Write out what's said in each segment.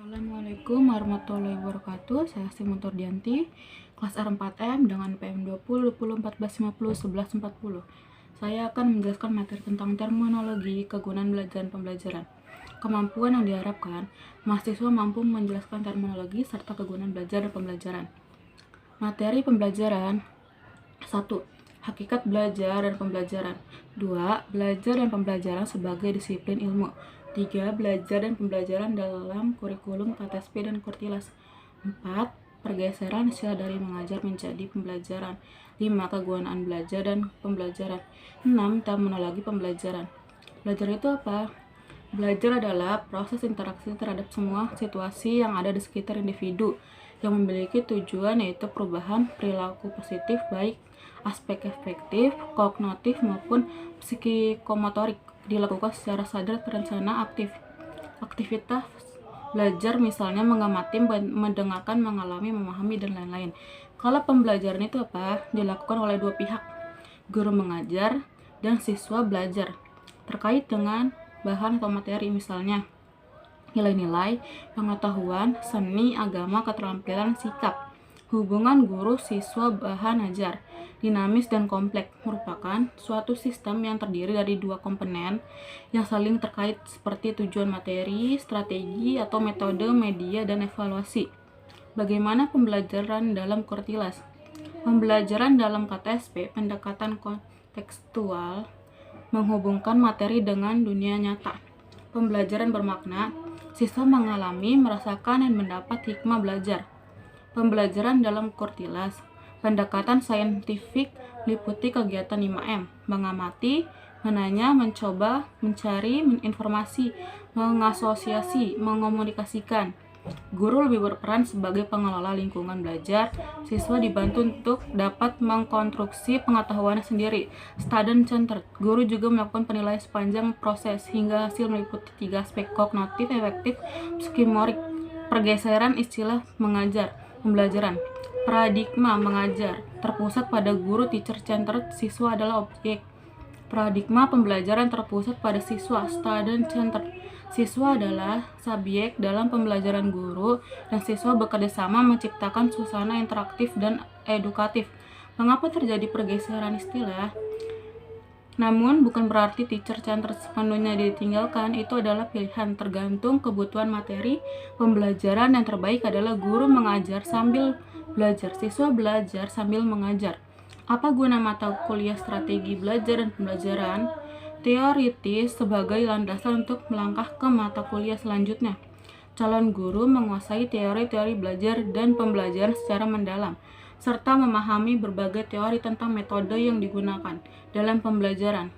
Assalamualaikum warahmatullahi wabarakatuh. Saya Simontor Dianti, kelas R4M dengan PM 20 14 50 11 40. Saya akan menjelaskan materi tentang terminologi, kegunaan belajar dan pembelajaran. Kemampuan yang diharapkan, mahasiswa mampu menjelaskan terminologi serta kegunaan belajar dan pembelajaran. Materi pembelajaran: 1. Hakikat belajar dan pembelajaran. 2. Belajar dan pembelajaran sebagai disiplin ilmu. 3. Belajar dan pembelajaran dalam kurikulum KTSP dan Kurtilas. 4. Pergeseran istilah dari mengajar menjadi pembelajaran. 5. Kegunaan belajar dan pembelajaran. 6. Terminologi pembelajaran. Belajar itu apa? Belajar adalah proses interaksi terhadap semua situasi yang ada di sekitar individu yang memiliki tujuan, yaitu perubahan perilaku positif baik aspek efektif, kognitif maupun psikomotorik, dilakukan secara sadar, terencana, aktif. Aktivitas belajar misalnya mengamati, mendengarkan, mengalami, memahami, dan lain-lain. Kalau pembelajaran itu apa? Dilakukan oleh dua pihak, guru mengajar dan siswa belajar, terkait dengan bahan atau materi, misalnya nilai-nilai, pengetahuan, seni, agama, keterampilan, sikap. Hubungan guru-siswa bahan ajar, dinamis dan kompleks, merupakan suatu sistem yang terdiri dari dua komponen yang saling terkait seperti tujuan materi, strategi atau metode, media, dan evaluasi. Bagaimana pembelajaran dalam Kurtilas? Pembelajaran dalam KTSP, pendekatan kontekstual, menghubungkan materi dengan dunia nyata. Pembelajaran bermakna, siswa mengalami, merasakan, dan mendapat hikmah belajar. Pembelajaran dalam Kurtilas, pendekatan saintifik, meliputi kegiatan 5M, mengamati, menanya, mencoba, mencari informasi, mengasosiasi, mengomunikasikan. Guru lebih berperan sebagai pengelola lingkungan belajar, siswa dibantu untuk dapat mengkonstruksi pengetahuannya sendiri. Student centered, guru juga melakukan penilaian sepanjang proses hingga hasil meliputi 3 aspek: kognitif, efektif, psikomotorik. Pergeseran istilah mengajar, pembelajaran. Paradigma mengajar terpusat pada guru, teacher centered, siswa adalah objek. Paradigma pembelajaran terpusat pada siswa, student centered. Siswa adalah subjek dalam pembelajaran guru, dan siswa bekerjasama menciptakan suasana interaktif dan edukatif. Mengapa terjadi pergeseran istilah? Namun bukan berarti teacher centered sepenuhnya ditinggalkan, itu adalah pilihan tergantung kebutuhan materi pembelajaran. Yang terbaik adalah guru mengajar sambil belajar, siswa belajar sambil mengajar. Apa guna mata kuliah strategi belajar dan pembelajaran teoritis sebagai landasan untuk melangkah ke mata kuliah selanjutnya? Calon guru menguasai teori-teori belajar dan pembelajaran secara mendalam, serta memahami berbagai teori tentang metode yang digunakan dalam pembelajaran.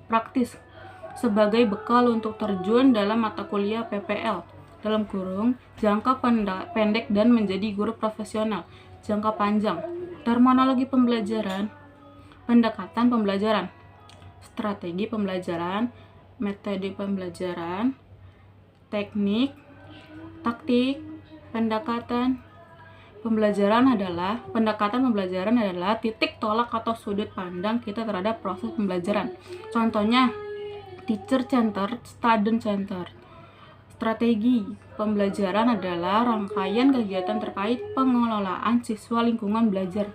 Praktis, sebagai bekal untuk terjun dalam mata kuliah PPL, dalam kurung, jangka pendek dan menjadi guru profesional, jangka panjang. Terminologi pembelajaran, pendekatan pembelajaran, strategi pembelajaran, metode pembelajaran, teknik, taktik, pendekatan pembelajaran adalah titik tolak atau sudut pandang kita terhadap proses pembelajaran. Contohnya, teacher centered, student centered. Strategi pembelajaran adalah rangkaian kegiatan terkait pengelolaan siswa, lingkungan belajar,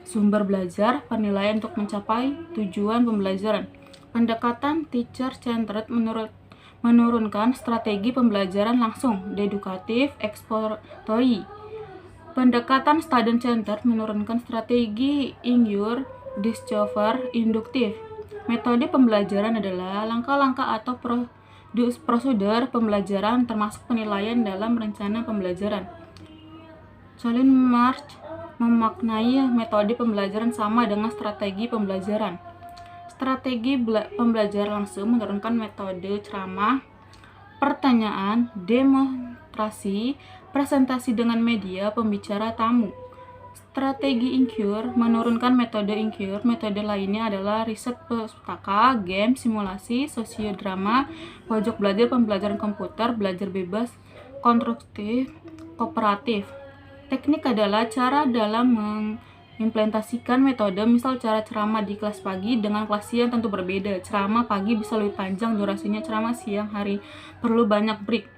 sumber belajar, penilaian untuk mencapai tujuan pembelajaran. Pendekatan teacher centered menurunkan strategi pembelajaran langsung, dedukatif, eksploratory. Pendekatan student centered menurunkan strategi inquiry, discover, induktif. Metode pembelajaran adalah langkah-langkah atau prosedur pembelajaran termasuk penilaian dalam rencana pembelajaran. Colin March memaknai metode pembelajaran sama dengan strategi pembelajaran. Strategi pembelajaran langsung menurunkan metode ceramah, pertanyaan, demonstrasi, presentasi dengan media, pembicara, tamu. Strategi inquiry menurunkan metode inquiry. Metode lainnya adalah riset pustaka, game, simulasi, sosiodrama, pojok belajar, pembelajaran komputer, belajar bebas, konstruktif, kooperatif. Teknik adalah cara dalam mengimplementasikan metode, misal cara ceramah di kelas pagi dengan kelas siang tentu berbeda. Ceramah pagi bisa lebih panjang durasinya, ceramah siang hari perlu banyak break.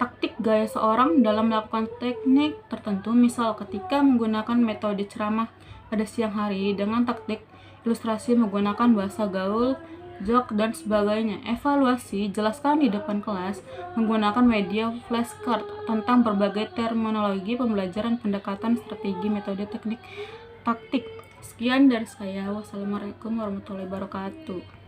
taktik gaya seorang dalam melakukan teknik tertentu, misal ketika menggunakan metode ceramah pada siang hari dengan taktik ilustrasi menggunakan bahasa gaul, joke, dan sebagainya. Evaluasi, jelaskan di depan kelas menggunakan media flashcard tentang berbagai terminologi pembelajaran, pendekatan, strategi, metode, teknik, taktik. Sekian dari saya. Wassalamualaikum warahmatullahi wabarakatuh.